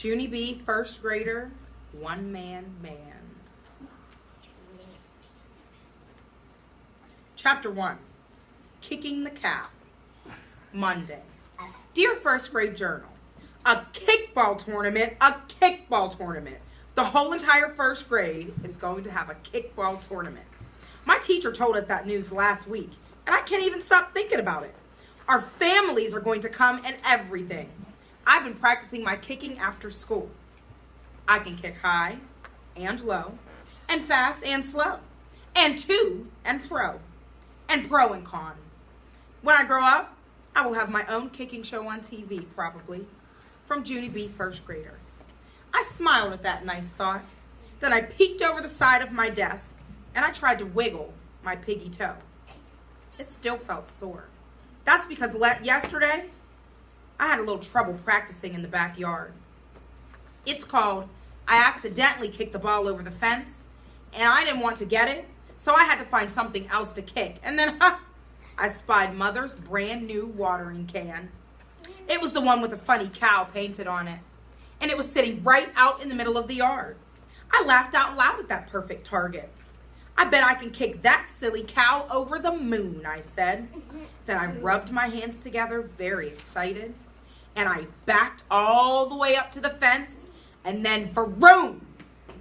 Junie B., first grader, one-man band. Chapter 1, Kicking the Cow. Monday. Dear first grade journal, a kickball tournament. The whole entire first grade is going to have a kickball tournament. My teacher told us that news last week, and I can't even stop thinking about it. Our families are going to come and everything. I've been practicing my kicking after school. I can kick high and low, and fast and slow, and to and fro, and pro and con. When I grow up, I will have my own kicking show on TV, probably, from Junie B., first grader. I smiled at that nice thought. Then I peeked over the side of my desk, and I tried to wiggle my piggy toe. It still felt sore. That's because yesterday, I had a little trouble practicing in the backyard. It's called, I accidentally kicked the ball over the fence, and I didn't want to get it, so I had to find something else to kick. And then, I spied Mother's brand new watering can. It was the one with a funny cow painted on it, and it was sitting right out in the middle of the yard. I laughed out loud at that perfect target. I bet I can kick that silly cow over the moon, I said. Then I rubbed my hands together, very excited, and I backed all the way up to the fence, and then vroom,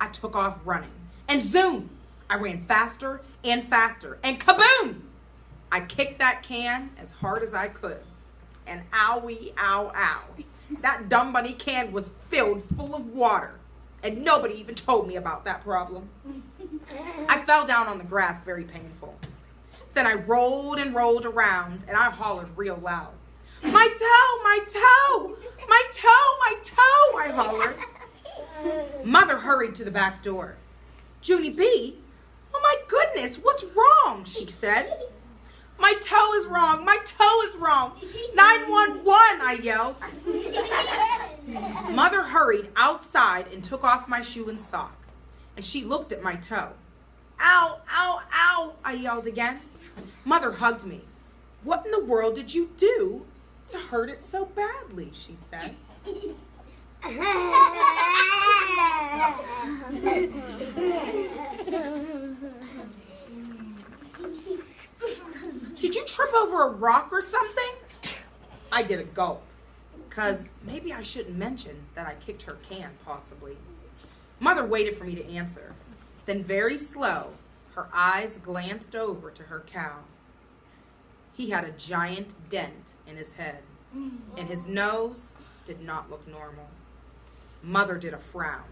I took off running. And zoom, I ran faster, and kaboom! I kicked that can as hard as I could. And owie, ow, ow. That dumb bunny can was filled full of water, and nobody even told me about that problem. I fell down on the grass, very painful. Then I rolled and rolled around, and I hollered real loud. My toe, my toe, my toe, my toe, I hollered. Mother hurried to the back door. Junie B., oh my goodness, what's wrong? She said. My toe is wrong, my toe is wrong. 911, I yelled. Mother hurried outside and took off my shoe and sock, and she looked at my toe. Ow, ow, ow, I yelled again. Mother hugged me. What in the world did you do to hurt it so badly, she said. Did you trip over a rock or something? I did a gulp, because maybe I shouldn't mention that I kicked her can, possibly. Mother waited for me to answer. Then very slow, her eyes glanced over to her cow. He had a giant dent in his head, and his nose did not look normal. Mother did a frown.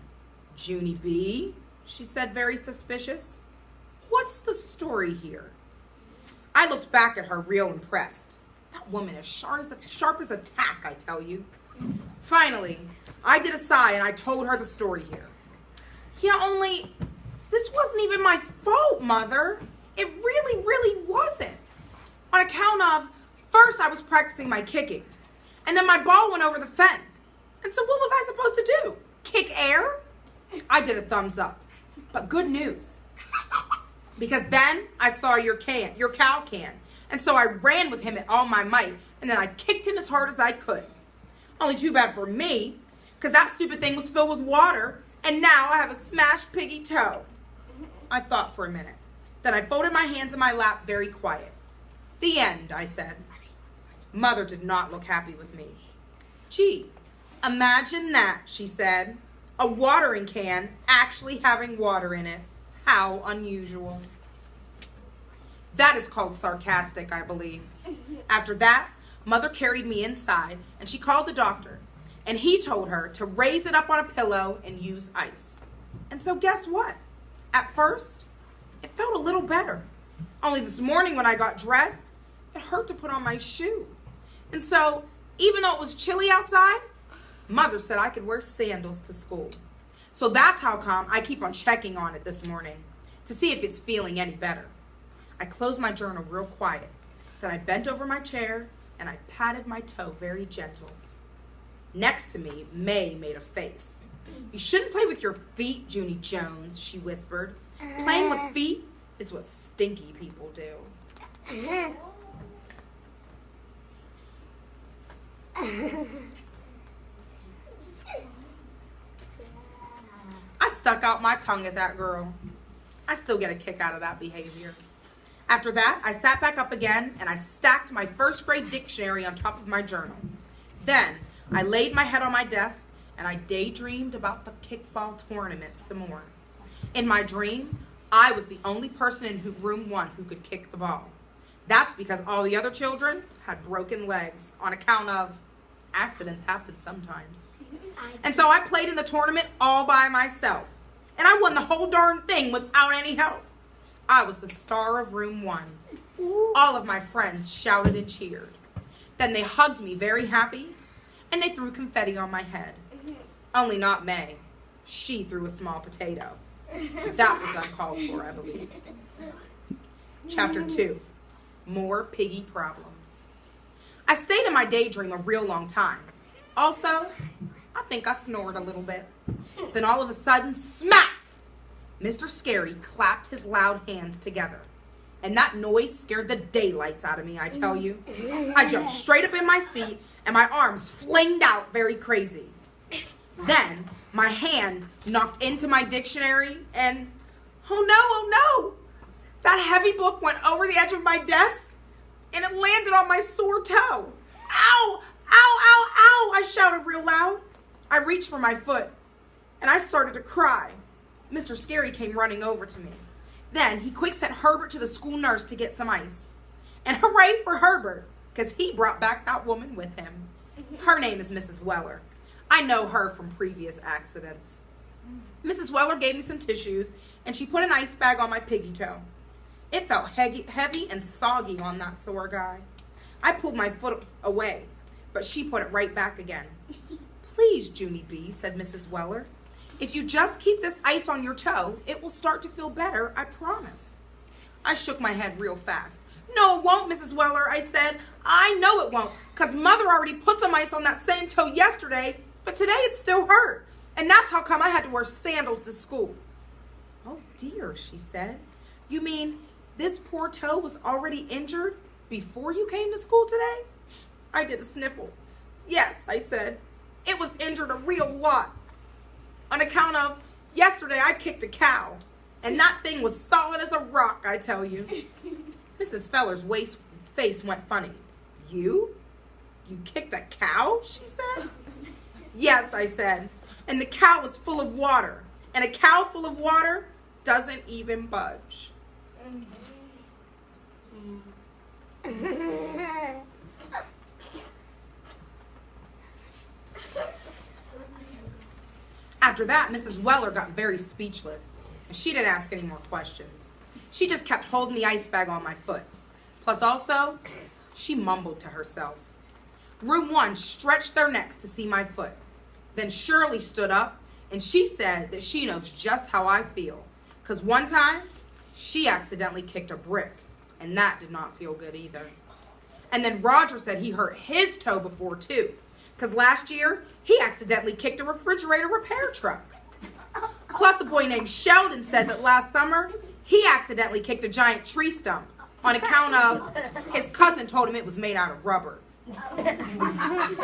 Junie B., she said, very suspicious. What's the story here? I looked back at her real impressed. That woman is sharp as a tack, I tell you. Finally, I did a sigh and I told her the story here. Yeah, only this wasn't even my fault, Mother. It really, really wasn't. On account of, first I was practicing my kicking, and then my ball went over the fence. And so what was I supposed to do? Kick air? I did a thumbs up. But good news. Because then I saw your cow can. And so I ran with him at all my might, and then I kicked him as hard as I could. Only too bad for me, because that stupid thing was filled with water, and now I have a smashed piggy toe. I thought for a minute. Then I folded my hands in my lap, very quiet. The end, I said. Mother did not look happy with me. Gee, imagine that, she said. A watering can actually having water in it. How unusual. That is called sarcastic, I believe. After that, Mother carried me inside, and she called the doctor, and he told her to raise it up on a pillow and use ice. And so guess what? At first, it felt a little better. Only this morning when I got dressed, it hurt to put on my shoe. And so, even though it was chilly outside, Mother said I could wear sandals to school. So that's how come I keep on checking on it this morning to see if it's feeling any better. I closed my journal real quiet. Then I bent over my chair and I patted my toe very gentle. Next to me, May made a face. You shouldn't play with your feet, Junie Jones, she whispered. Playing with feet is what stinky people do. stuck out my tongue at that girl. I still get a kick out of that behavior. After that, I sat back up again and I stacked my first grade dictionary on top of my journal. Then, I laid my head on my desk and I daydreamed about the kickball tournament some more. In my dream, I was the only person in room 1 who could kick the ball. That's because all the other children had broken legs on account of accidents happen sometimes. And so I played in the tournament all by myself. And I won the whole darn thing without any help. I was the star of room 1. All of my friends shouted and cheered. Then they hugged me very happy, and they threw confetti on my head. Only not May. She threw a small potato. That was uncalled for, I believe. Chapter 2. More piggy problems. I stayed in my daydream a real long time. Also, I think I snored a little bit. Then all of a sudden, smack! Mr. Scary clapped his loud hands together. And that noise scared the daylights out of me, I tell you. I jumped straight up in my seat, and my arms flinged out very crazy. Then, my hand knocked into my dictionary, and oh no! That heavy book went over the edge of my desk, and it landed on my sore toe. Ow! Ow, ow, ow! I shouted real loud. I reached for my foot, and I started to cry. Mr. Scary came running over to me. Then he quick sent Herbert to the school nurse to get some ice. And hooray for Herbert, because he brought back that woman with him. Her name is Mrs. Weller. I know her from previous accidents. Mrs. Weller gave me some tissues, and she put an ice bag on my piggy toe. It felt heavy and soggy on that sore guy. I pulled my foot away, but she put it right back again. Please, Junie B., said Mrs. Weller. If you just keep this ice on your toe, it will start to feel better, I promise. I shook my head real fast. No, it won't, Mrs. Weller, I said. I know it won't, because Mother already put some ice on that same toe yesterday, but today it still hurt. And that's how come I had to wear sandals to school. Oh, dear, she said. You mean this poor toe was already injured before you came to school today? I did a sniffle. Yes, I said. It was injured a real lot. On account of yesterday I kicked a cow. And that thing was solid as a rock, I tell you. Mrs. Feller's face went funny. You? You kicked a cow? She said. Yes, I said. And the cow was full of water. And a cow full of water doesn't even budge. After that, Mrs. Weller got very speechless, and she didn't ask any more questions. She just kept holding the ice bag on my foot. Plus also, she mumbled to herself. Room 1 stretched their necks to see my foot. Then Shirley stood up, and she said that she knows just how I feel, because one time, she accidentally kicked a brick, and that did not feel good either. And then Roger said he hurt his toe before, too, because last year, he accidentally kicked a refrigerator repair truck. Plus, a boy named Sheldon said that last summer, he accidentally kicked a giant tree stump on account of his cousin told him it was made out of rubber.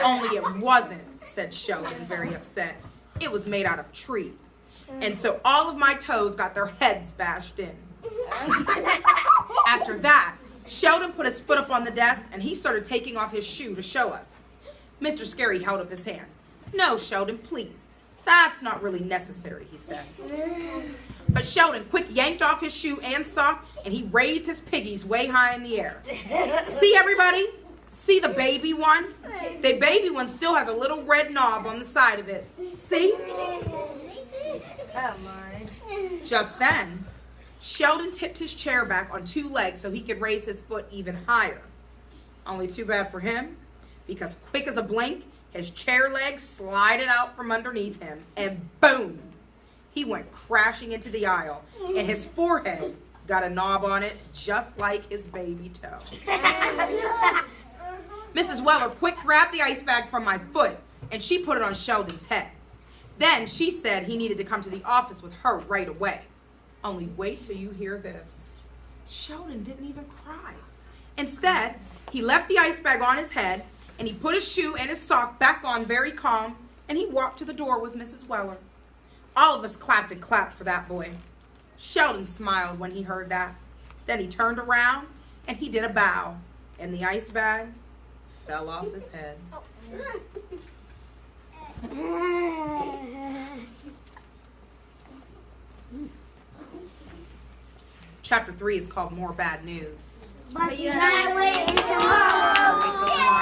Only it wasn't, said Sheldon, very upset. It was made out of tree. And so all of my toes got their heads bashed in. After that, Sheldon put his foot up on the desk and he started taking off his shoe to show us. Mr. Scary held up his hand. No, Sheldon, please. That's not really necessary, he said. But Sheldon quick yanked off his shoe and sock and he raised his piggies way high in the air. See, everybody? See the baby one? The baby one still has a little red knob on the side of it. See? Come on. Just then, Sheldon tipped his chair back on 2 legs so he could raise his foot even higher. Only too bad for him, because quick as a blink, his chair legs slided out from underneath him, and boom! He went crashing into the aisle, and his forehead got a knob on it just like his baby toe. Mrs. Weller quick grabbed the ice bag from my foot, and she put it on Sheldon's head. Then she said he needed to come to the office with her right away. Only wait till you hear this. Sheldon didn't even cry. Instead, he left the ice bag on his head, and he put his shoe and his sock back on very calm, and he walked to the door with Mrs. Weller. All of us clapped and clapped for that boy. Sheldon smiled when he heard that. Then he turned around and he did a bow, and the ice bag fell off his head. Chapter 3 is called More Bad News. But you gotta wait until tomorrow. Wait till tomorrow.